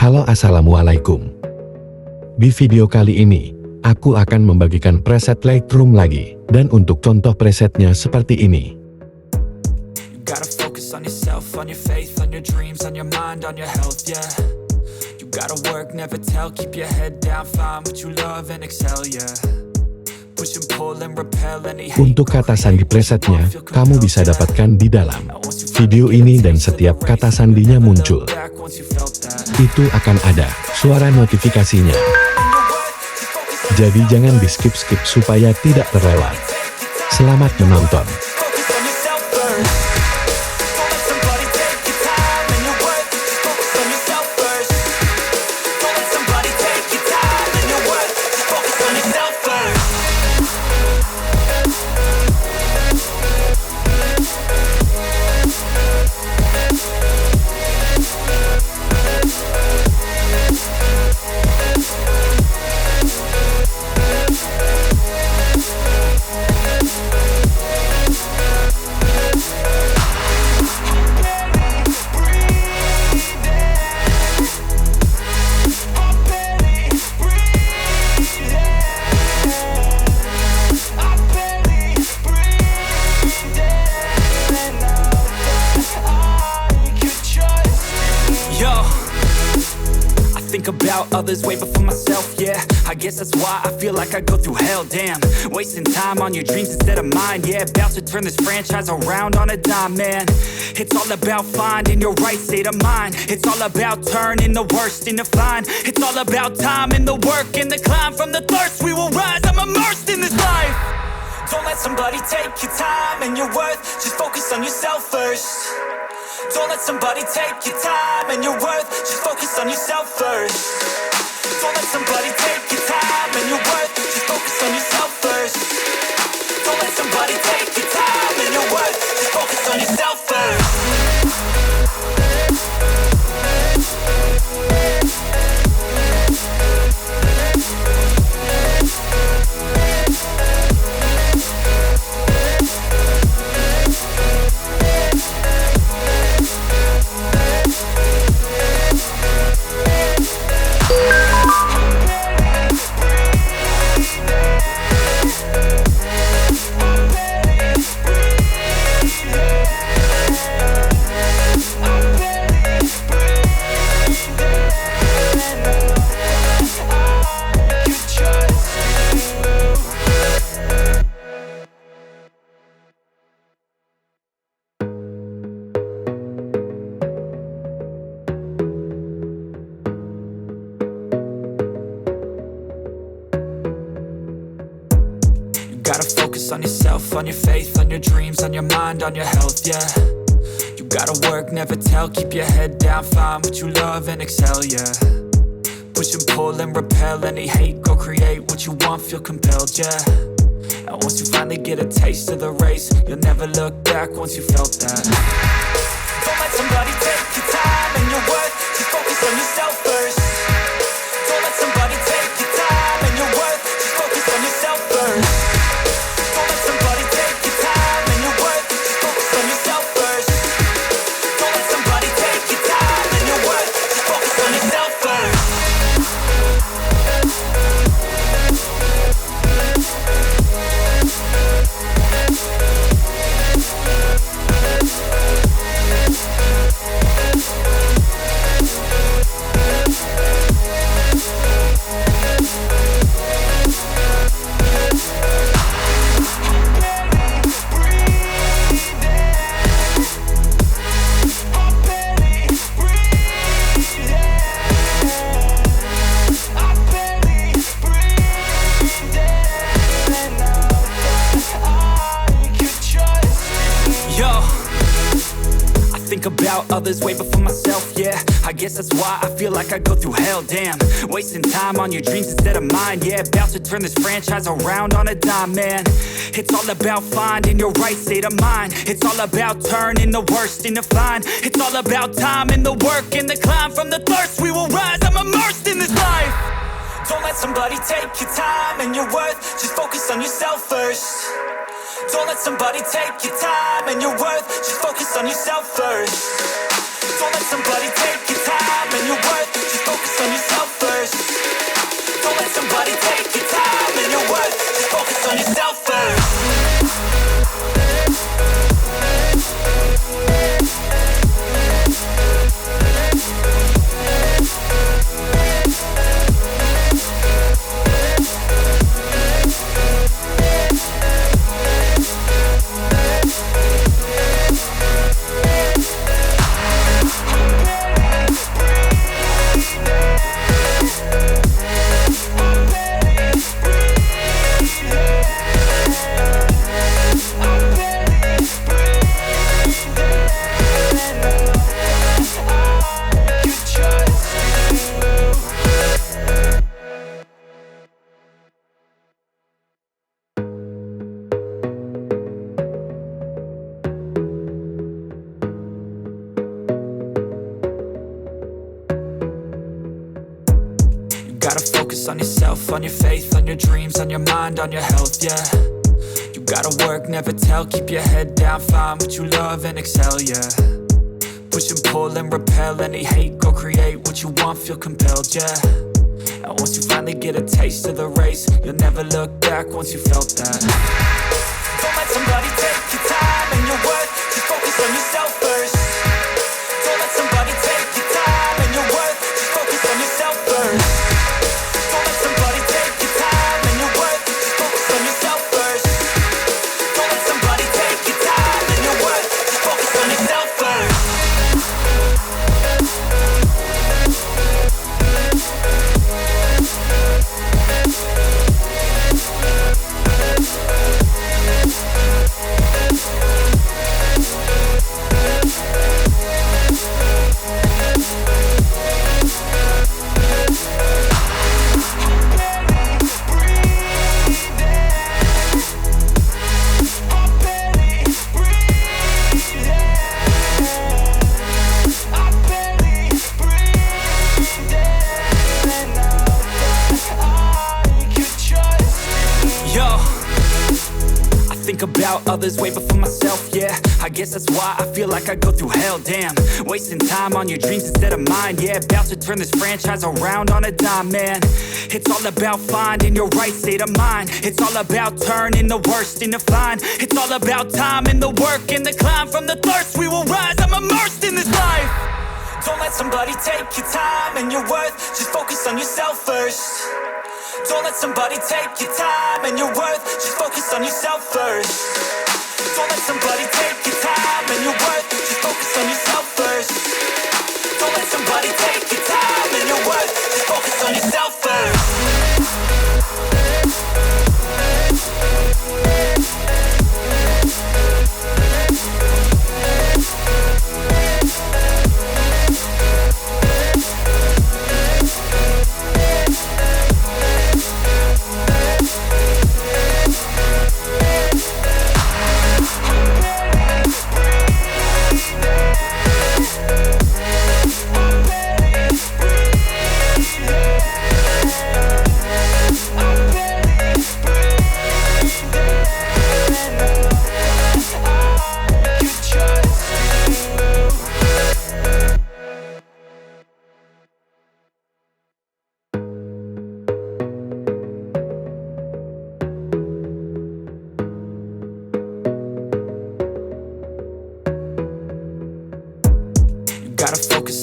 Halo, assalamualaikum. Di video kali ini, aku akan membagikan preset Lightroom lagi, dan untuk contoh presetnya seperti ini. Gotta focus on yourself, on your faith, on your dreams, on your mind, on your health, yeah. You gotta work, never tell, keep your head down, find what you love and excel, yeah. Push and pull and repel any hate. Untuk kata sandi presetnya, kamu bisa dapatkan di dalam video ini dan setiap kata sandinya muncul. Itu akan ada suara notifikasinya. Jadi jangan di skip-skip supaya tidak terlewat. Selamat menonton. About others way before myself, yeah. I guess that's why I feel like I go through hell, damn. Wasting time on your dreams instead of mine, yeah. About to turn this franchise around on a dime, man. It's all about finding your right state of mind. It's all about turning the worst into fine. It's all about time and the work and the climb. From the thirst we will rise, I'm immersed in this life. Don't let somebody take your time and your worth. Just focus on yourself first. Don't let somebody take your time and your worth. Just focus on yourself first. Don't let somebody take your time and your worth. Just focus on yourself first. Don't let somebody take your time and your worth. Just focus on yourself first. Gotta focus on yourself, on your faith, on your dreams, on your mind, on your health, yeah. You gotta work, never tell, keep your head down, find what you love and excel, yeah. Push and pull and repel any hate, go create what you want, feel compelled, yeah. And once you finally get a taste of the race, you'll never look back once you felt that. Don't let somebody take your time and your worth, just focus on yourself first. Don't let somebody take your time and your worth, just focus on yourself first. About others way before myself, yeah. I guess that's why I feel like I go through hell, damn. Wasting time on your dreams instead of mine, yeah. About to turn this franchise around on a dime, man. It's all about finding your right state of mind. It's all about turning the worst into fine. It's all about time and the work and the climb. From the thirst we will rise, I'm immersed in this life. Don't let somebody take your time and your worth. Just focus on yourself first. Don't let somebody take your time and your worth. Just focus on yourself first. Don't let somebody take your time and your worth. Just focus focus on yourself, on your faith, on your dreams, on your mind, on your health, yeah. You gotta work, never tell, keep your head down, find what you love and excel, yeah. Push and pull and repel any hate, go create what you want, feel compelled, yeah. And once you finally get a taste of the race, you'll never look back once you felt that. Don't let somebody take your time and your worth, just focus on yourself first. Don't let somebody take your time and your worth, just focus on yourself first. Don't let somebody take your time and your worth, just focus on yourself first. Don't let somebody take your time and your worth, just focus on yourself first. About others way before myself, yeah. I guess that's why I feel like I go through hell, damn. Wasting time on your dreams instead of mine, yeah. About to turn this franchise around on a dime, man. It's all about finding your right state of mind. It's all about turning the worst into fine. It's all about time and the work and the climb. From the thirst we will rise, I'm immersed in this life. Don't let somebody take your time and your worth, just focus on yourself first. Don't let somebody take your time and your worth, just focus on yourself first. Don't let somebody take your time and your worth, just focus on yourself first. Don't let somebody take your time and your worth, just focus on yourself first.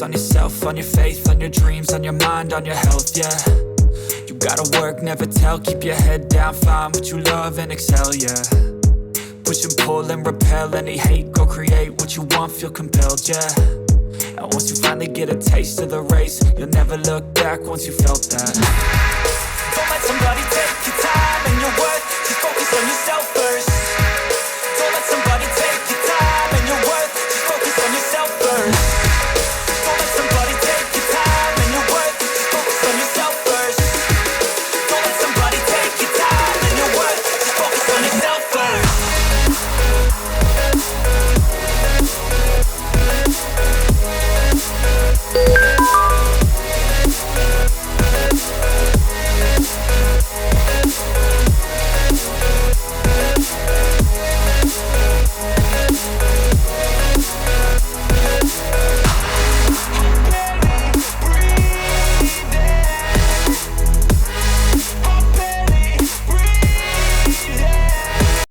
On yourself, on your faith, on your dreams, on your mind, on your health, yeah. You gotta work, never tell, keep your head down, find what you love and excel, yeah. Push and pull and repel any hate, go create what you want, feel compelled, yeah. And once you finally get a taste of the race, you'll never look back once you felt that. Don't let somebody take your time and your worth, just focus on yourself.